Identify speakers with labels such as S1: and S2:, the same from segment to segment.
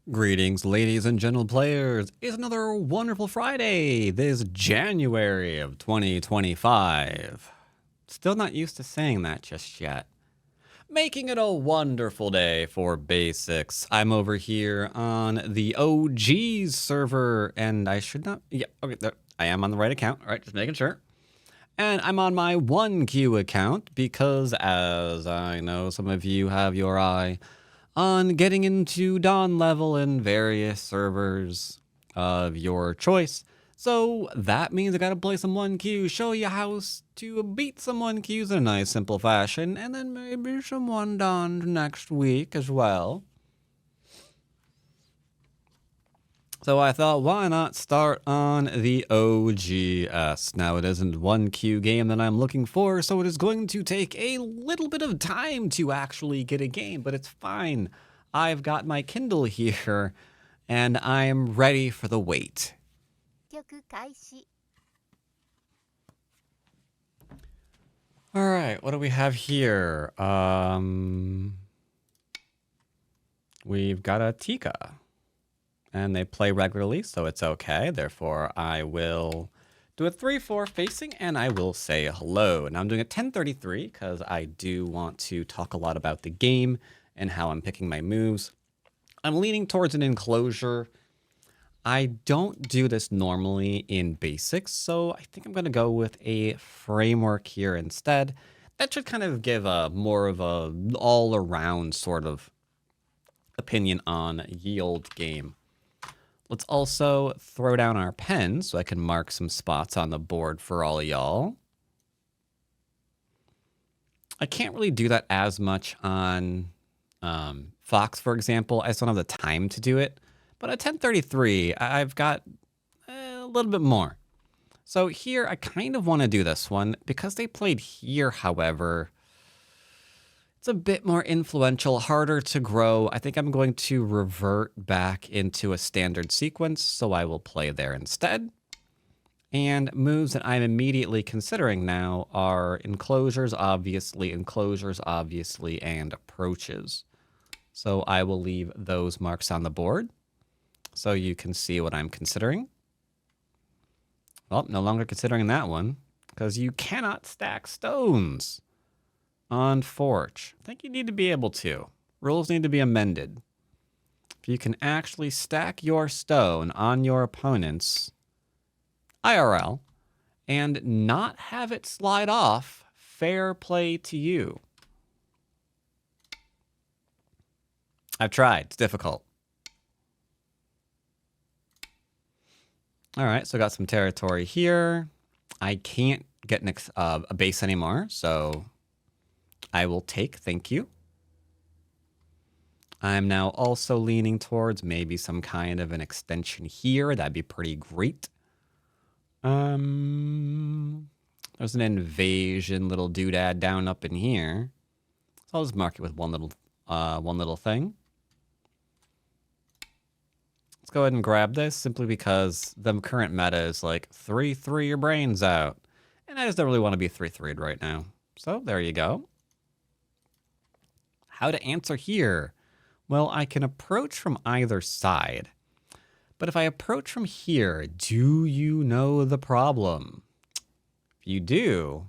S1: Greetings, ladies and gentle players. It's another wonderful Friday this January of 2025. Still not used to saying that just yet. Making it a wonderful day for basics. I'm over here on the OGS server, and I should not. Yeah, okay, there, I am on the right account. All right, just making sure. And I'm on my 1Q account because, as I know, some of you have your eye on getting into Dawn level in various servers of your choice. So that means I gotta play some 1Q, show you how to beat some 1Qs in a nice simple fashion, and then maybe some 1 Dawn next week as well. So I thought, why not start on the OGS? Now, it isn't 1Q game that I'm looking for, so it is going to take a little bit of time to actually get a game, but it's fine. I've got my Kindle here, and I am ready for the wait. All right, what do we have here? We've got a Tika. And they play regularly, so it's okay. Therefore, I will do a 3-4 facing, and I will say hello. Now I'm doing a 1033 because I do want to talk a lot about the game and how I'm picking my moves. I'm leaning towards an enclosure. I don't do this normally in basics, so I think I'm going to go with a framework here instead. That should kind of give a more of a all-around sort of opinion on ye olde game. Let's also throw down our pen so I can mark some spots on the board for all of y'all. I can't really do that as much on Fox, for example. I just don't have the time to do it. But at 1033, I've got a little bit more. So here, I kind of want to do this one. Because they played here, however, it's a bit more influential, harder to grow. I think I'm going to revert back into a standard sequence, so I will play there instead. And moves that I'm immediately considering now are enclosures, obviously, and approaches. So I will leave those marks on the board so you can see what I'm considering. Well, no longer considering that one, because you cannot stack stones on Forge. I think you need to be able to. Rules need to be amended. If you can actually stack your stone on your opponents IRL and not have it slide off, fair play to you. I've tried. It's difficult. All right, so I got some territory here. I can't get a base anymore, so I will take, thank you. I'm now also leaning towards maybe some kind of an extension here. That'd be pretty great. There's an invasion little doodad down up in here. So I'll just mark it with one little thing. Let's go ahead and grab this simply because the current meta is like 3-3 your brains out. And I just don't really want to be 3-3'd right now. So there you go. How to answer here? Well, I can approach from either side. But if I approach from here, do you know the problem? If you do,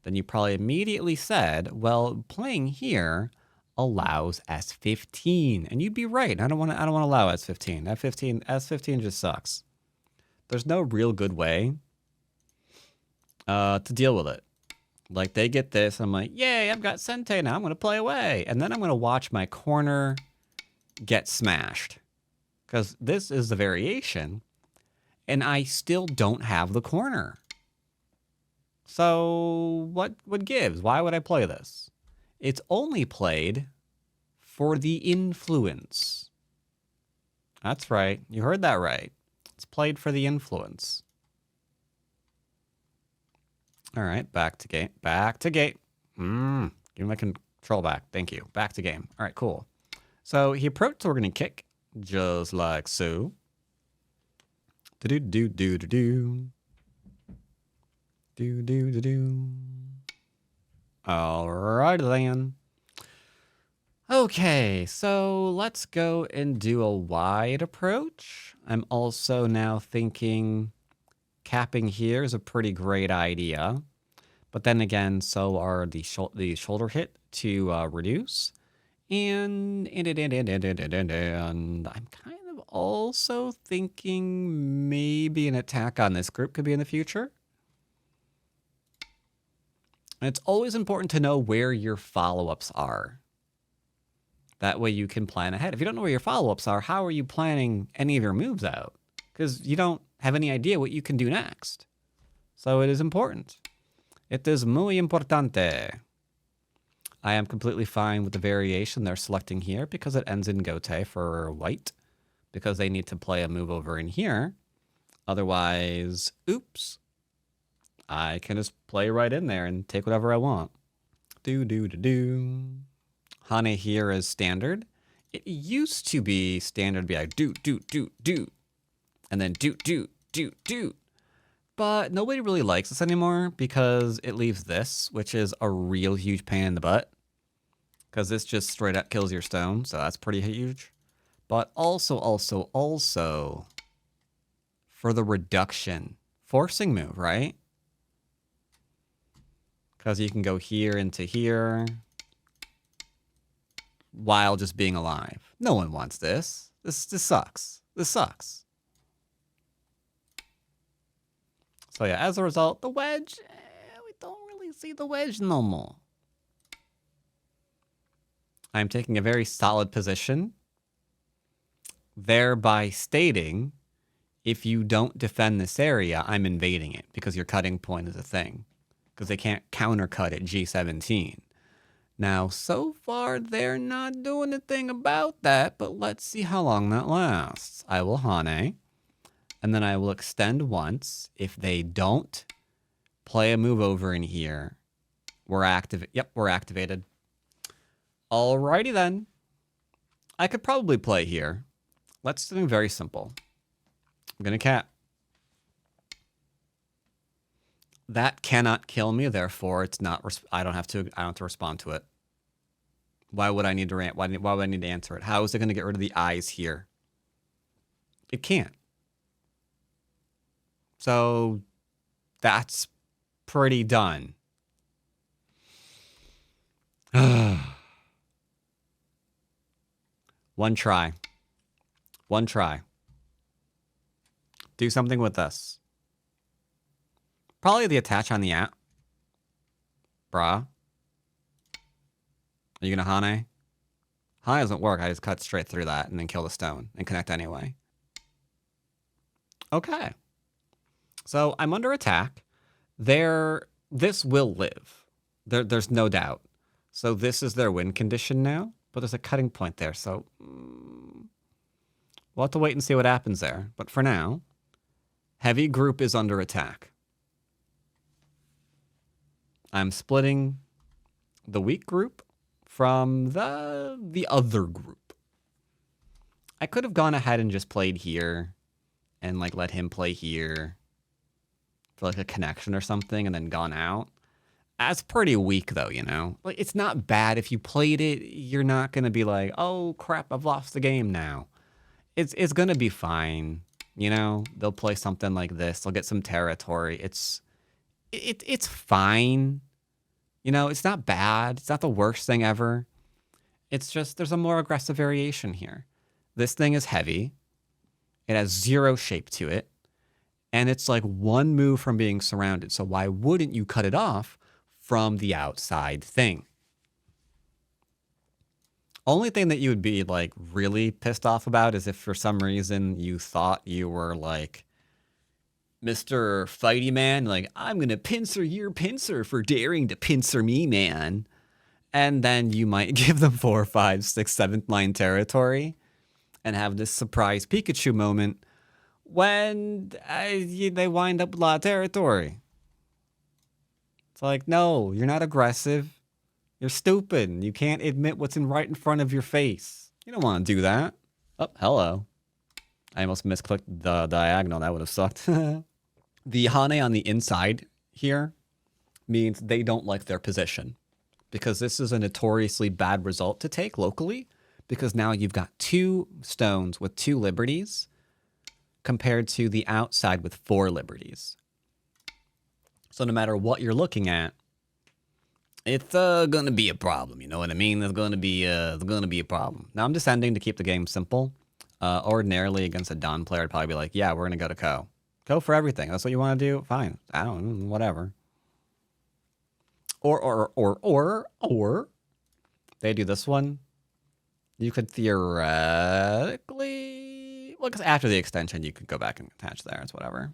S1: then you probably immediately said, well, playing here allows S15. And you'd be right. I don't want to allow S15. S15 just sucks. There's no real good way to deal with it. Like, they get this, I'm like, yay, I've got Sente now, I'm going to play away. And then I'm going to watch my corner get smashed. Because this is the variation, and I still don't have the corner. So what gives? Why would I play this? It's only played for the influence. That's right. You heard that right. It's played for the influence. All right, back to game. Back to game. Give me my control back. Thank you. Back to game. All right, cool. So he approached, so we're going to kick, just like so. Do-do-do-do-do-do. Do-do-do-do. All right, then. Okay, so let's go and do a wide approach. I'm also now thinking capping here is a pretty great idea. But then again, so are the shoulder hit to reduce. And I'm kind of also thinking maybe an attack on this group could be in the future. And it's always important to know where your follow-ups are. That way you can plan ahead. If you don't know where your follow-ups are, how are you planning any of your moves out? Because you don't have any idea what you can do next. So it is important. It is muy importante. I am completely fine with the variation they're selecting here because it ends in gote for white. Because they need to play a move over in here. Otherwise, oops. I can just play right in there and take whatever I want. Do. Hane here is standard. It used to be standard to be like do. And then do. But nobody really likes this anymore because it leaves this, which is a real huge pain in the butt. Because this just straight up kills your stone, so that's pretty huge. But also, for the reduction. Forcing move, right? Because you can go here into here while just being alive. No one wants this. This sucks. This sucks. So yeah, as a result, the wedge, we don't really see the wedge no more. I'm taking a very solid position, thereby stating, if you don't defend this area, I'm invading it, because your cutting point is a thing. Because they can't countercut at G17. Now, so far, they're not doing a thing about that, but let's see how long that lasts. I will Hane. And then I will extend once. If they don't play a move over in here, we're active. Yep, we're activated. Alrighty then. I could probably play here. Let's do something very simple. I'm going to cap. That cannot kill me, therefore it's not. I don't have to respond to it. Why would I need to why would I need to answer it? How is it going to get rid of the eyes here? It can't. So that's pretty done. One try. Do something with this. Probably the attach on the app. Bruh. Are you gonna Hane? Hane doesn't work. I just cut straight through that and then kill the stone and connect anyway. Okay. So I'm under attack. This will live. There's no doubt. So this is their win condition now, but there's a cutting point there. So we'll have to wait and see what happens there. But for now, heavy group is under attack. I'm splitting the weak group from the other group. I could have gone ahead and just played here and like let him play here for like a connection or something and then gone out. That's pretty weak though, you know? Like it's not bad. If you played it, you're not going to be like, oh crap, I've lost the game now. It's going to be fine. You know, they'll play something like this. They'll get some territory. It's fine. You know, it's not bad. It's not the worst thing ever. It's just there's a more aggressive variation here. This thing is heavy. It has zero shape to it. And it's like one move from being surrounded. So why wouldn't you cut it off from the outside thing? Only thing that you would be like really pissed off about is if for some reason you thought you were like Mr. Fighty Man, like, I'm going to pincer your pincer for daring to pincer me, man. And then you might give them 4, 5, 6, 7th line territory and have this surprise Pikachu moment when they wind up with a lot of territory. It's like, no, you're not aggressive. You're stupid. You can't admit what's right in front of your face. You don't want to do that. Oh, hello. I almost misclicked the diagonal. That would have sucked. The Hane on the inside here means they don't like their position. because this is a notoriously bad result to take locally, because now you've got 2 stones with 2 liberties compared to the outside with 4 liberties. So no matter what you're looking at, it's going to be a problem. You know what I mean? There's going to be a problem. Now I'm descending to keep the game simple. Ordinarily against a Dawn player, I'd probably be like, yeah, we're going to go to Co. Co for everything. That's what you want to do? Fine. I don't know, whatever. Or they do this one. You could theoretically, well, because after the extension, you could go back and attach there. It's whatever.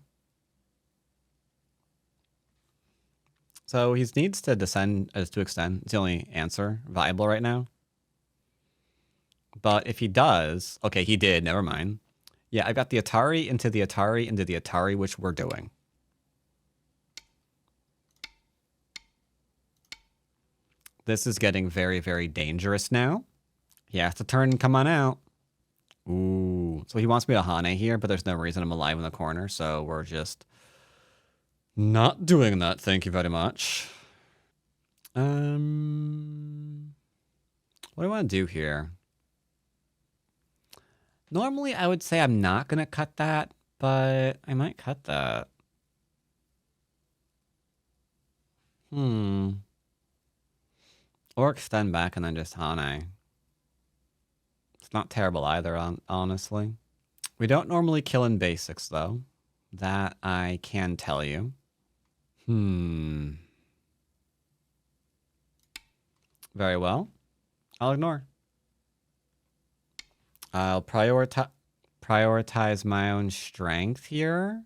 S1: So he needs to descend as to extend. It's the only answer viable right now. But if he does, okay, he did. Never mind. Yeah, I've got the Atari into the Atari into the Atari, which we're doing. This is getting very, very dangerous now. He has to turn and come on out. Ooh. So he wants me to Hane here, but there's no reason I'm alive in the corner, so we're just not doing that. Thank you very much. What do I want to do here? Normally, I would say I'm not going to cut that, but I might cut that. Or extend back and then just Hane. It's not terrible either, honestly. We don't normally kill in basics, though. That I can tell you. Very well. I'll ignore. I'll prioritize my own strength here.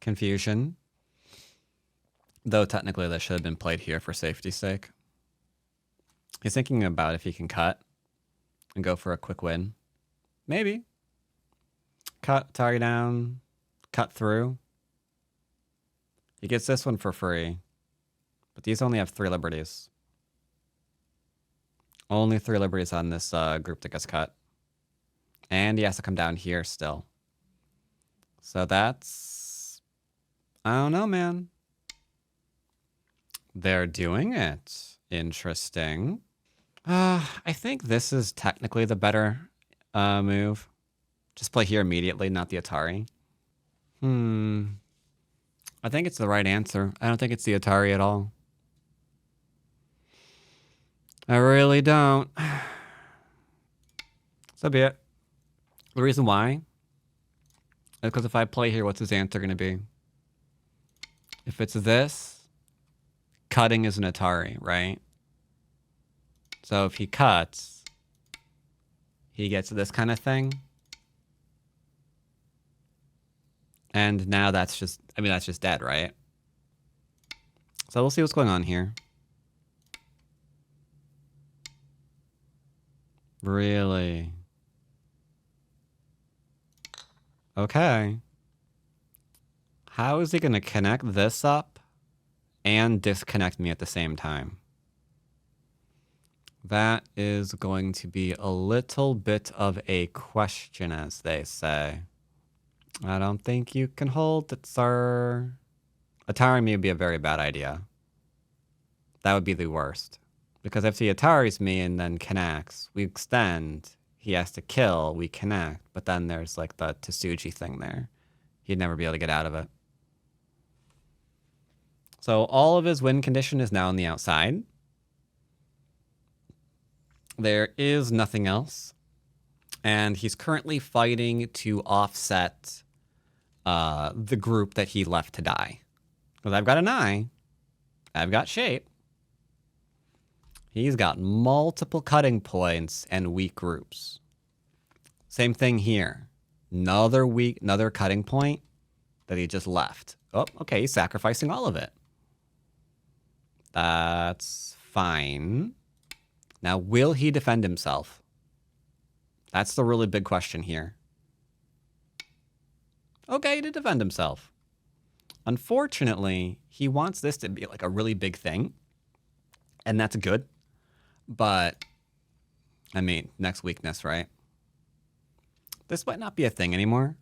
S1: Confusion. Though technically that should have been played here for safety's sake. He's thinking about if he can cut and go for a quick win. Maybe. Cut, target down, cut through. He gets this one for free. But these only have 3 liberties. Only 3 liberties on this group that gets cut. And he has to come down here still. So that's... I don't know, man. They're doing it. Interesting. I think this is technically the better move. Just play here immediately, not the Atari. I think it's the right answer. I don't think it's the Atari at all. I really don't. So be it. The reason why is because if I play here, what's his answer going to be? If it's this, cutting is an Atari, right? So if he cuts, he gets this kind of thing. And now that's just, I mean, that's just dead, right? So we'll see what's going on here. Really? Okay. How is he going to connect this up and disconnect me at the same time? That is going to be a little bit of a question, as they say. I don't think you can hold it, sir. Atari me would be a very bad idea. That would be the worst. Because if he Ataris me and then connects, we extend, he has to kill, we connect, but then there's like the Tsuji thing there. He'd never be able to get out of it. So all of his win condition is now on the outside. There is nothing else. And he's currently fighting to offset the group that he left to die. Because I've got an eye. I've got shape. He's got multiple cutting points and weak groups. Same thing here. Another cutting point that he just left. Oh, okay, he's sacrificing all of it. That's fine. Now, will he defend himself? That's the really big question here. Okay, he did defend himself. Unfortunately, he wants this to be like a really big thing. And that's good. But, I mean, next weakness, right? This might not be a thing anymore.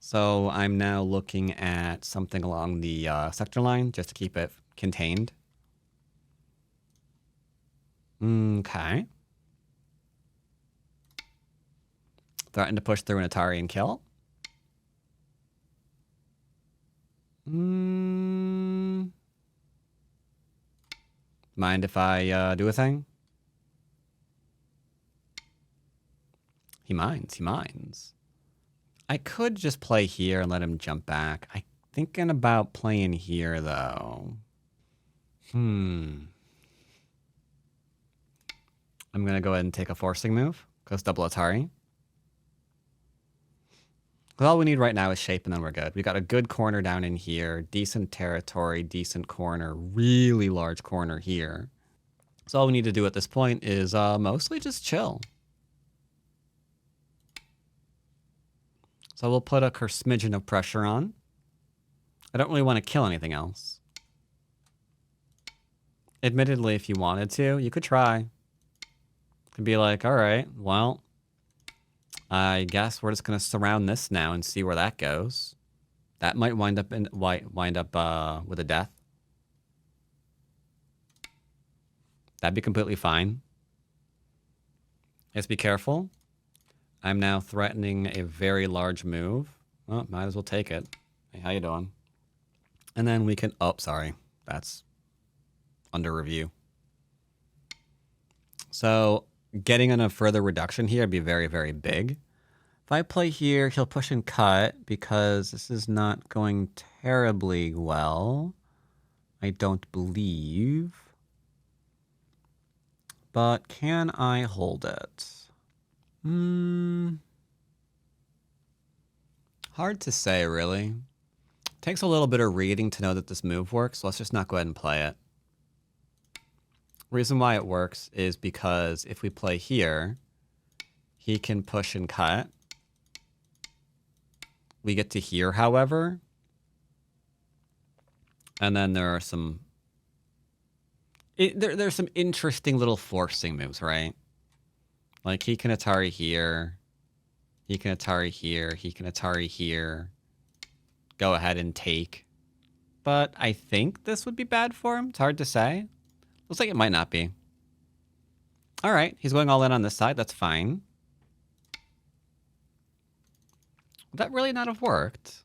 S1: So I'm now looking at something along the sector line just to keep it contained. Okay. Threaten to push through an Atari and kill. Mind if I do a thing? He minds. He minds. I could just play here and let him jump back. I'm thinking about playing here, though. I'm going to go ahead and take a forcing move. Goes double Atari. Because all we need right now is shape, and then we're good. We got a good corner down in here. Decent territory, decent corner. Really large corner here. So all we need to do at this point is mostly just chill. So we'll put a smidgen of pressure on. I don't really want to kill anything else. Admittedly, if you wanted to, you could try. Could be like, all right, well, I guess we're just gonna surround this now and see where that goes. That might wind up with a death. That'd be completely fine. Just be careful. I'm now threatening a very large move. Well, might as well take it. Hey, how you doing? And then we can... Oh, sorry. That's under review. So getting in a further reduction here would be very, very big. If I play here, he'll push and cut because this is not going terribly well. I don't believe. But can I hold it? Hard to say, really. Takes a little bit of reading to know that this move works, so let's just not go ahead and play it. Reason why it works is because if we play here, he can push and cut. We get to here, however. And then there are some... There's some interesting little forcing moves, right? Like, he can Atari here. He can Atari here. He can Atari here. Go ahead and take. But I think this would be bad for him. It's hard to say. Looks like it might not be. All right. He's going all in on this side. That's fine. Would that really not have worked?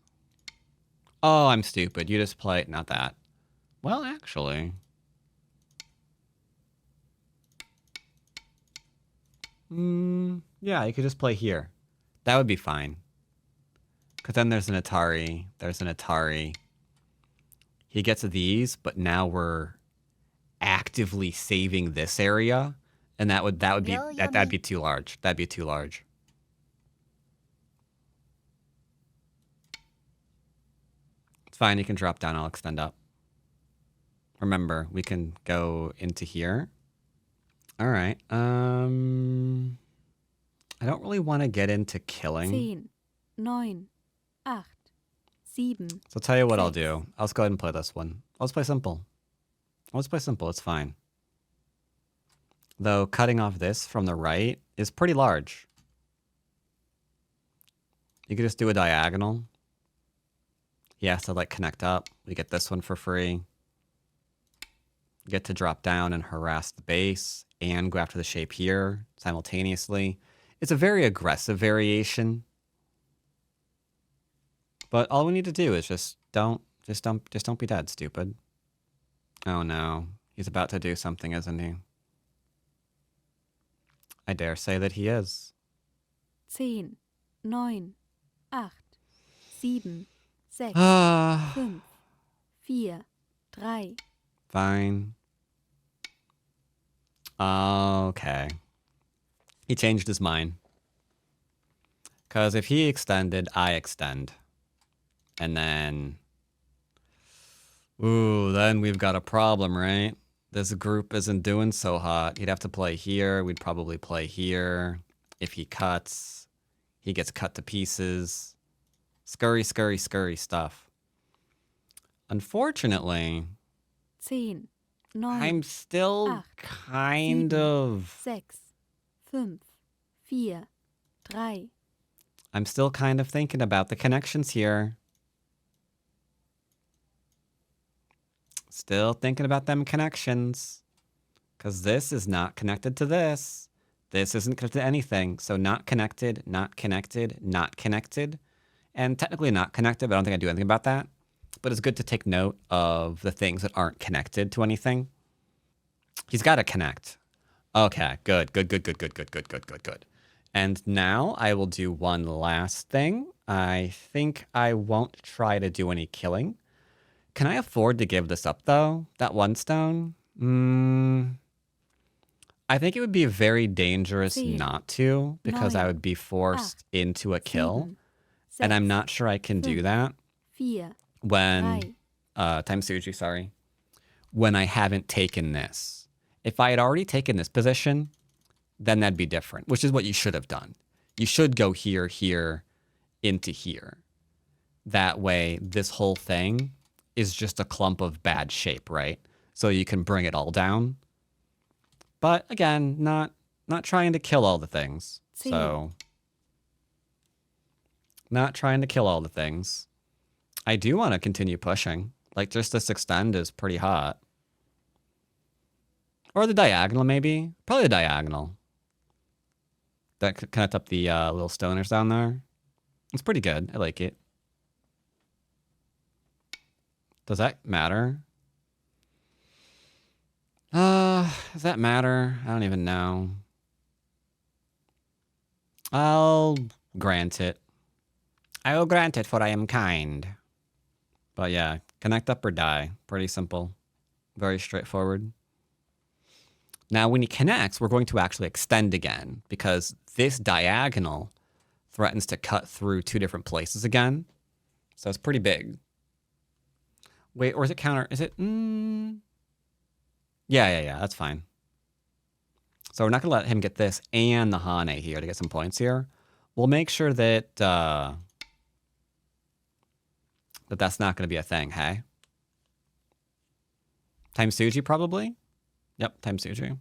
S1: Oh, I'm stupid. You just play... Not that. Well, actually... yeah, you could just play here. That would be fine. Because then there's an Atari. There's an Atari. He gets these, but now we're actively saving this area, and that'd be too large. That'd be too large. It's fine. You can drop down. I'll extend up. Remember, we can go into here. All right. I don't really want to get into killing.
S2: 10, 9, 8, 7.
S1: So I'll tell you what I'll do. I'll just go ahead and play this one. I'll just play simple. It's fine. Though cutting off this from the right is pretty large. You could just do a diagonal. He has to like connect up. We get this one for free. Get to drop down and harass the base and go after the shape here simultaneously. It's a very aggressive variation. But all we need to do is just don't be dead, stupid. Oh no. He's about to do something, isn't he? I dare say that he is.
S2: 10, 9, 8, 7, 6, 5, 4, 3.
S1: Fine. Okay. He changed his mind. Because if he extended, I extend. And then... Ooh, then we've got a problem, right? This group isn't doing so hot. He'd have to play here. We'd probably play here. If he cuts, he gets cut to pieces. Scurry, scurry, scurry stuff. Unfortunately...
S2: 10, 9,
S1: I'm still
S2: 8,
S1: kind
S2: 7,
S1: of...
S2: 6, 5, 4, 3.
S1: I'm still kind of thinking about the connections here. Still thinking about them connections. Because this is not connected to this. This isn't connected to anything. So not connected, not connected, not connected. And technically not connected, but I don't think I do anything about that. But it's good to take note of the things that aren't connected to anything. He's got to connect. Okay, good. And now I will do one last thing. I think I won't try to do any killing. Can I afford to give this up, though? That one stone? I think it would be very dangerous not to, because I would be forced into a kill. And I'm not sure I can do that when, time Suji, sorry, when I haven't taken this. If I had already taken this position, then that'd be different, which is what you should have done. You should go here, here, into here. That way, this whole thing is just a clump of bad shape, right? So you can bring it all down. But again, not trying to kill all the things. So, not trying to kill all the things. I do want to continue pushing. Like, just this extend is pretty hot. Or the diagonal, maybe. Probably the diagonal. That could connect up the little stoners down there. It's pretty good. I like it. Does that matter? Does that matter? I don't even know. I'll grant it. I will grant it, for I am kind. But yeah, connect up or die. Pretty simple. Very straightforward. Now, when he connects, we're going to actually extend again, because this diagonal threatens to cut through two different places again. So it's pretty big. Wait, or is it counter? Is it? Yeah, that's fine. So we're not going to let him get this and the Hane here to get some points here. We'll make sure that that's not going to be a thing, hey? Time Suji, probably? Yep, time Suji.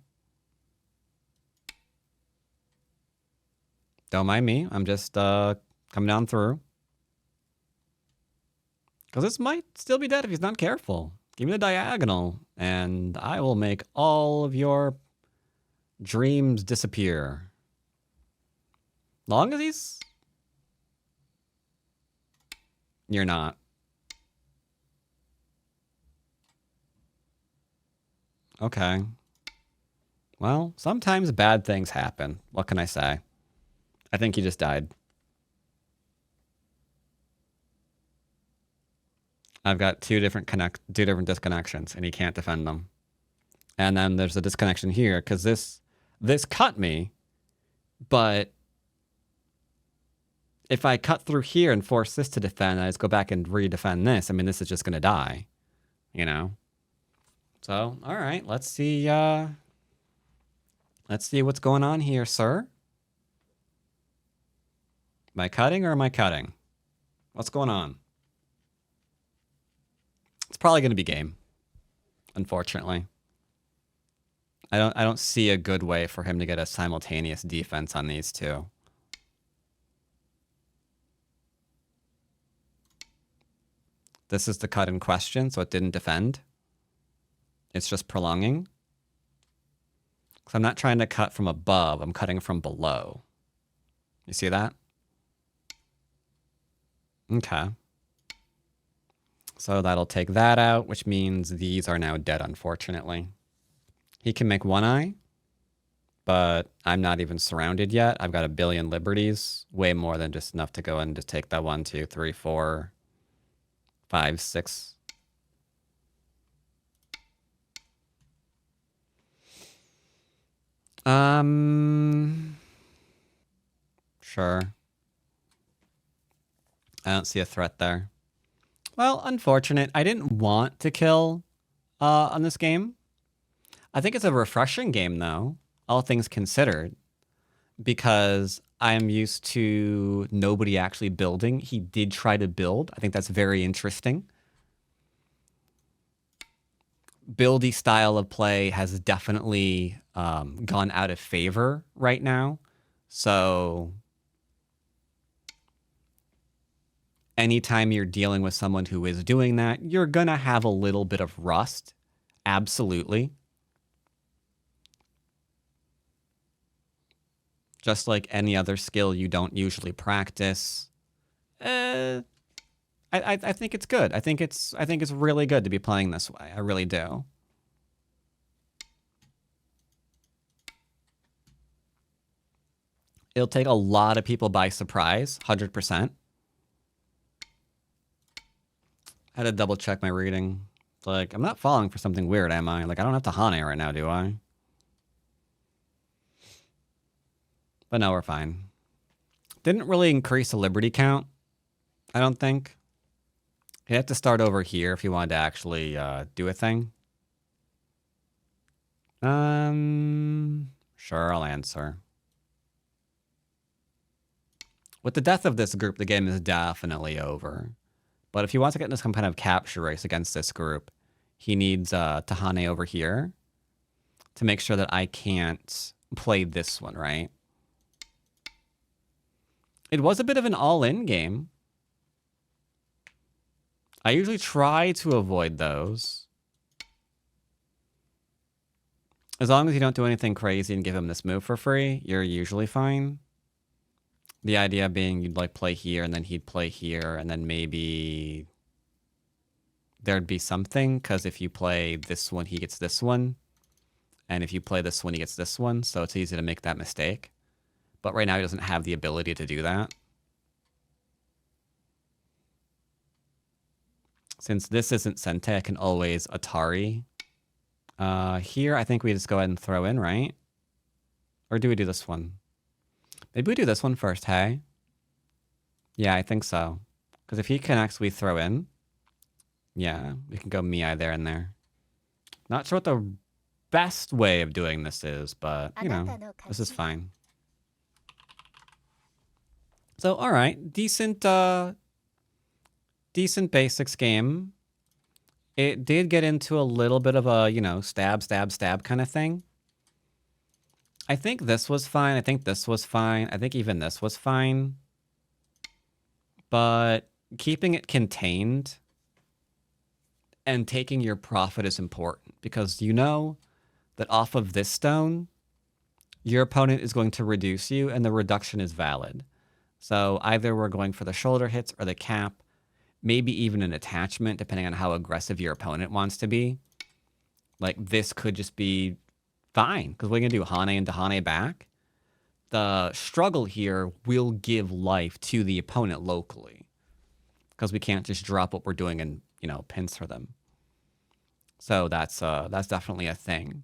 S1: Don't mind me. I'm just coming down through. Because this might still be dead if he's not careful. Give me the diagonal, and I will make all of your dreams disappear. Long as he's... You're not. Okay. Well, sometimes bad things happen. What can I say? I think he just died. I've got two different disconnections, and he can't defend them. And then there's a disconnection here, because this cut me, but if I cut through here and force this to defend, I just go back and redefend this. I mean, this is just going to die, you know? So, all right, let's see what's going on here, sir. Am I cutting or am I cutting? What's going on? It's probably going to be game, unfortunately. I don't see a good way for him to get a simultaneous defense on these two. This is the cut in question, so it didn't defend. It's just prolonging. So I'm not trying to cut from above, I'm cutting from below. You see that? Okay. So that'll take that out, which means these are now dead, unfortunately. He can make one eye, but I'm not even surrounded yet. I've got a billion liberties, way more than just enough to go and just take that 1, 2, 3, 4, 5, 6. Sure. I don't see a threat there. Well, unfortunate. I didn't want to kill on this game. I think it's a refreshing game, though, all things considered, because I'm used to nobody actually building. He did try to build. I think that's very interesting. Buildy style of play has definitely gone out of favor right now. So anytime you're dealing with someone who is doing that, you're going to have a little bit of rust. Absolutely. Just like any other skill you don't usually practice. I think it's good. I think it's really good to be playing this way. I really do. It'll take a lot of people by surprise, 100%. I had to double check my reading. It's like, I'm not falling for something weird, am I? Like, I don't have to Hane right now, do I? But no, we're fine. Didn't really increase the liberty count, I don't think. You have to start over here if you wanted to actually do a thing. Sure, I'll answer. With the death of this group, the game is definitely over. But if he wants to get into some kind of capture race against this group, he needs Tahane over here to make sure that I can't play this one, right? It was a bit of an all-in game. I usually try to avoid those. As long as you don't do anything crazy and give him this move for free, you're usually fine. The idea being you'd like play here and then he'd play here and then maybe there'd be something, because if you play this one, he gets this one. And if you play this one, he gets this one. So it's easy to make that mistake. But right now he doesn't have the ability to do that. Since this isn't Sente, I can always Atari. Here, I think we just go ahead and throw in, right? Or do we do this one? Maybe we do this one first, hey? Yeah, I think so. Because if he connects, we throw in. Yeah, we can go Mii there and there. Not sure what the best way of doing this is, but, you know, this is fine. So, all right, decent basics game. It did get into a little bit of a, you know, stab, stab, stab kind of thing. I think this was fine. I think this was fine. I think even this was fine. But keeping it contained and taking your profit is important, because you know that off of this stone, your opponent is going to reduce you, and the reduction is valid. So either we're going for the shoulder hits or the cap, maybe even an attachment, depending on how aggressive your opponent wants to be. Like, this could just be fine, because we're going to do Hane into Hane back. The struggle here will give life to the opponent locally, because we can't just drop what we're doing and, you know, pincer them. So that's definitely a thing.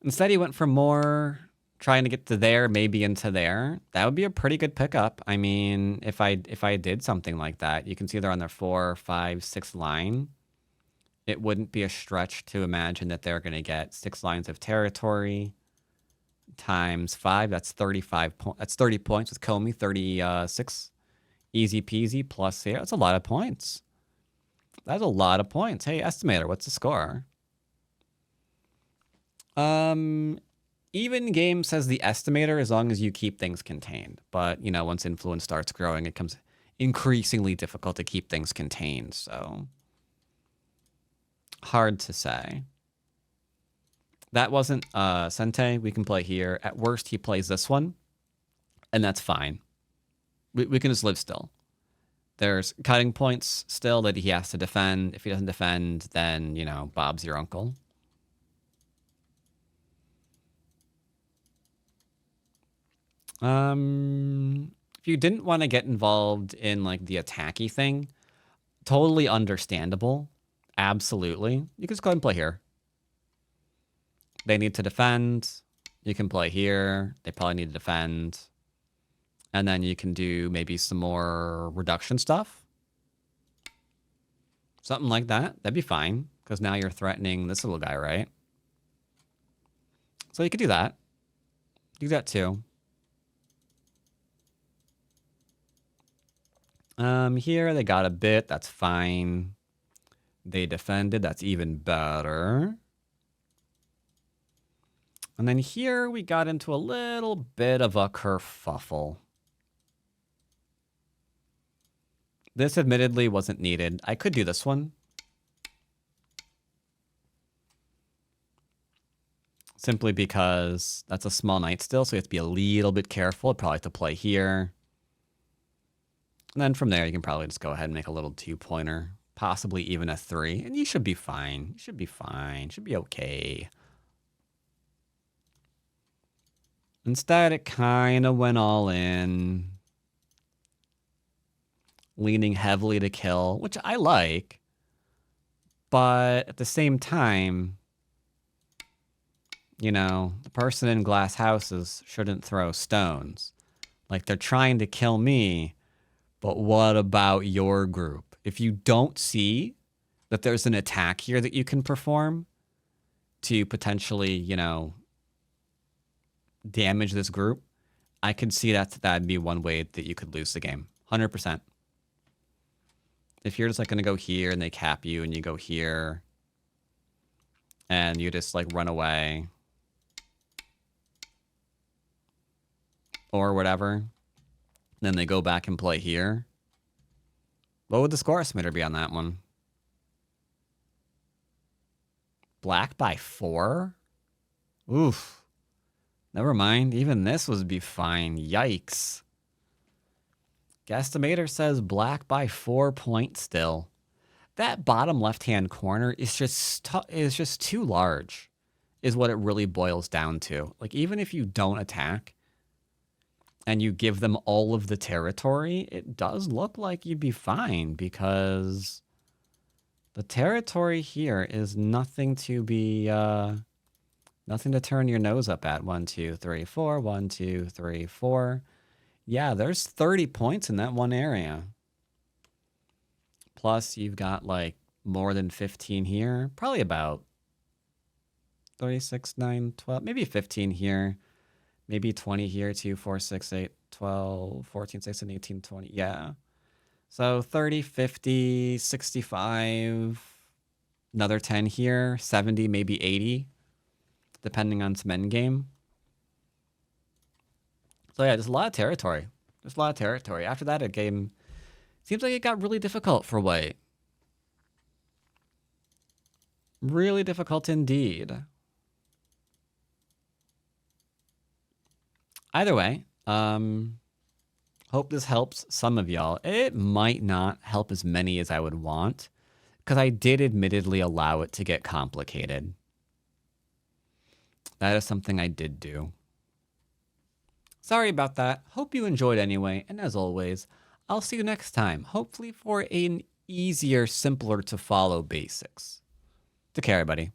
S1: Instead, he went for more trying to get to there, maybe into there. That would be a pretty good pickup. I mean, if I did something like that, you can see they're on their 4, 5, 6 line. It wouldn't be a stretch to imagine that they're going to get 6 lines of territory times 5. That's 35 points. That's 30 points with Komi, 36. Easy peasy plus here. That's a lot of points. That's a lot of points. Hey, estimator, what's the score? Even game says the estimator as long as you keep things contained. But, you know, once influence starts growing, it becomes increasingly difficult to keep things contained. So, hard to say. That wasn't Sente. We can play here. At worst, he plays this one, and that's fine. We can just live still. There's cutting points still that he has to defend. If he doesn't defend, then, you know, Bob's your uncle. If you didn't want to get involved in, like, the attacky thing, totally understandable. Absolutely. You can just go ahead and play here. They need to defend. You can play here. They probably need to defend. And then you can do maybe some more reduction stuff. Something like that. That'd be fine, because now you're threatening this little guy, right? So you could do that. Do that too. Here they got a bit. That's fine. They defended. That's even better. And then here we got into a little bit of a kerfuffle. This admittedly wasn't needed. I could do this one. Simply because that's a small knight still, so you have to be a little bit careful. I'd probably have to play here. And then from there, you can probably just go ahead and make a little 2-pointer. Possibly even a 3. And you should be fine. You should be fine. Should be okay. Instead, it kind of went all in. Leaning heavily to kill, which I like. But at the same time, you know, the person in glass houses shouldn't throw stones. Like, they're trying to kill me, but what about your group? If you don't see that there's an attack here that you can perform to potentially, you know, damage this group, I could see that'd be one way that you could lose the game. 100%. If you're just like going to go here and they cap you and you go here and you just like run away or whatever, then they go back and play here. What would the score estimator be on that one? Black by 4? Oof. Never mind. Even this would be fine. Yikes. Guesstimator says black by 4 points still. That bottom left-hand corner is just too large, is what it really boils down to. Like, even if you don't attack and you give them all of the territory, it does look like you'd be fine because the territory here is nothing to be, nothing to turn your nose up at. 1, 2, 3, 4. 1, 2, 3, 4. Yeah, there's 30 points in that one area. Plus, you've got like more than 15 here. Probably about 36, 9, 12, maybe 15 here. Maybe 20 here, 2, 4, 6, 8, 12, 14, 16, 18, 20. Yeah. So 30, 50, 65, another 10 here, 70, maybe 80, depending on some endgame. So yeah, there's a lot of territory. There's a lot of territory. After that, a game seems like it got really difficult for White. Really difficult indeed. Either way, hope this helps some of y'all. It might not help as many as I would want, because I did admittedly allow it to get complicated. That is something I did do. Sorry about that. Hope you enjoyed anyway, and as always, I'll see you next time, hopefully for an easier, simpler to follow basics. Take care, everybody.